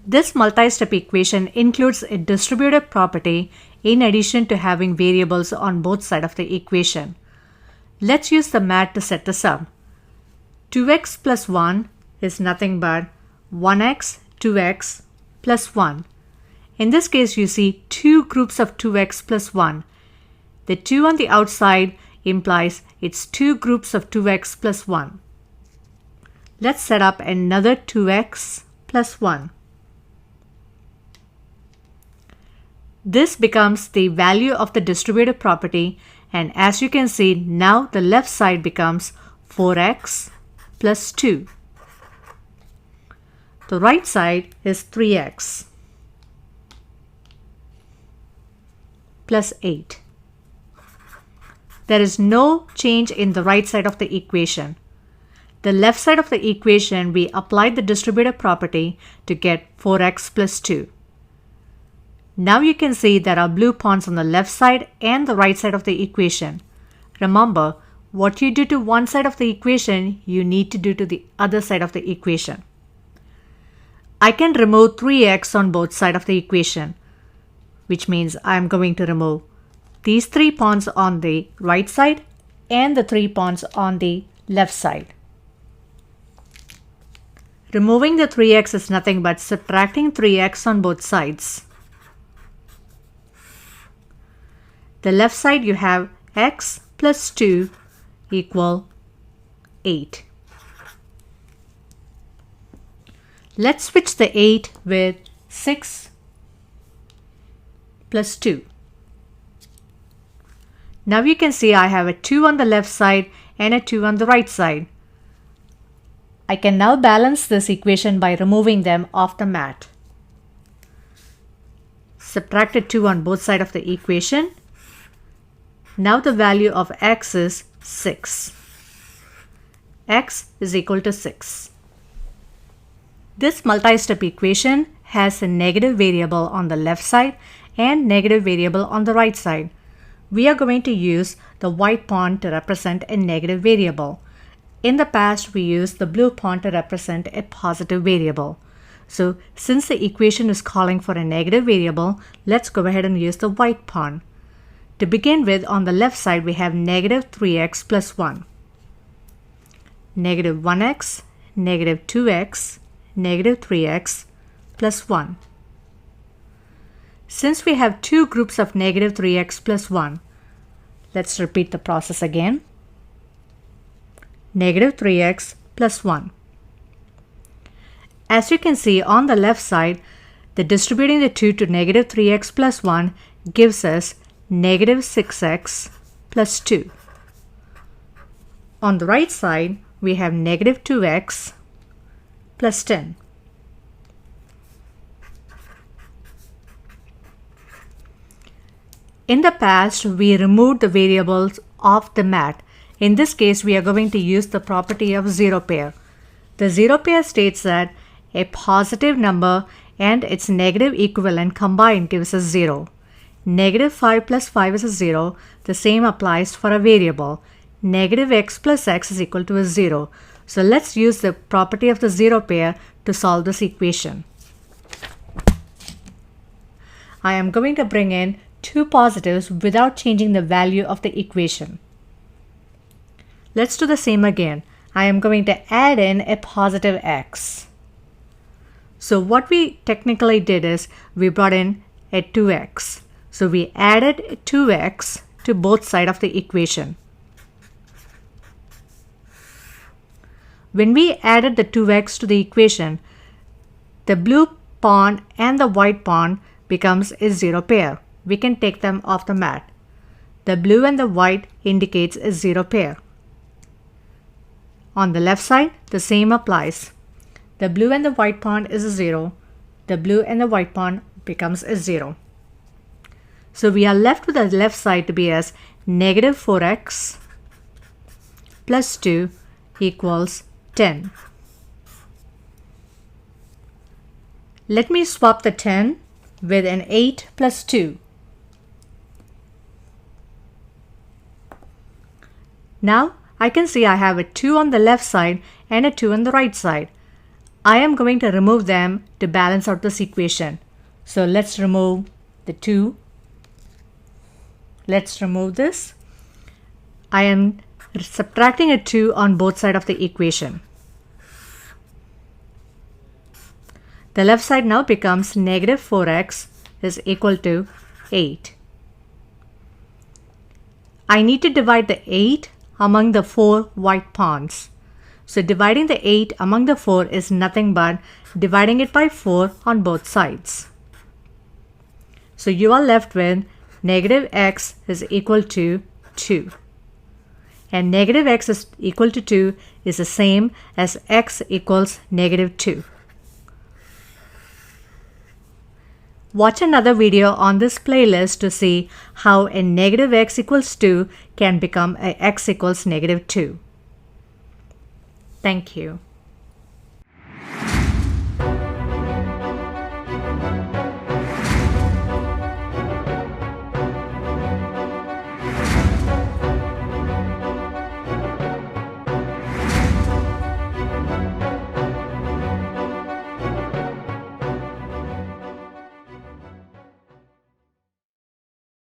This multi-step equation includes a distributive property in addition to having variables on both sides of the equation. Let's use the mat to set this up. 2x plus 1 is nothing but 1x, 2x plus 1. In this case, you see two groups of 2x plus 1. The 2 on the outside implies it's two groups of 2x plus 1. Let's set up another 2x plus 1. This becomes the value of the distributive property, and as you can see, now the left side becomes 4x plus 2. The right side is 3x plus 8. There is no change in the right side of the equation. The left side of the equation, we applied the distributive property to get 4x plus 2. Now you can see there are blue pawns on the left side and the right side of the equation. Remember, what you do to one side of the equation, you need to do to the other side of the equation. I can remove 3x on both sides of the equation, which means I'm going to remove these 3 pawns on the right side and the 3 pawns on the left side. Removing the 3x is nothing but subtracting 3x on both sides. The left side you have x plus 2 equal 8. Let's switch the 8 with 6 plus 2. Now you can see I have a 2 on the left side and a 2 on the right side. I can now balance this equation by removing them off the mat. Subtracted 2 on both sides of the equation. Now the value of x is 6. X is equal to 6. This multi-step equation has a negative variable on the left side and negative variable on the right side. We are going to use the white pawn to represent a negative variable. In the past, we used the blue pawn to represent a positive variable. So since the equation is calling for a negative variable, let's go ahead and use the white pawn. To begin with, on the left side, we have negative 3x plus 1, negative 1x, negative 2x, negative 3x plus 1. Since we have two groups of negative 3x plus 1, let's repeat the process again. Negative 3x plus 1. As you can see on the left side, the distributing the 2 to negative 3x plus 1 gives us negative 6x plus 2. On the right side, we have negative 2x plus 10. In the past, we removed the variables off the mat. In this case, we are going to use the property of zero pair. The zero pair states that a positive number and its negative equivalent combined gives us 0. Negative 5 plus 5 is a 0. The same applies for a variable. Negative x plus x is equal to a 0. So let's use the property of the zero pair to solve this equation. I am going to bring in two positives without changing the value of the equation. Let's do the same again. I am going to add in a positive x. So what we technically did is we brought in a 2x. So we added 2x to both sides of the equation. When we added the 2x to the equation, the blue pawn and the white pawn becomes a zero pair. We can take them off the mat. The blue and the white indicates a zero pair. On the left side, the same applies. The blue and the white pawn is a 0. The blue and the white pawn becomes a 0. So we are left with the left side to be as negative 4x plus 2 equals 10. Let me swap the 10 with an 8 plus 2. Now I can see I have a 2 on the left side and a 2 on the right side. I am going to remove them to balance out this equation. So let's remove the 2. Let's remove this. I am subtracting a 2 on both sides of the equation. The left side now becomes negative 4x is equal to 8. I need to divide the 8 among the 4 white pawns. So dividing the 8 among the 4 is nothing but dividing it by 4 on both sides. So you are left with negative x is equal to 2. And negative x is equal to 2 is the same as x equals negative 2. Watch another video on this playlist to see how a negative x equals 2 can become a x equals negative 2. Thank you.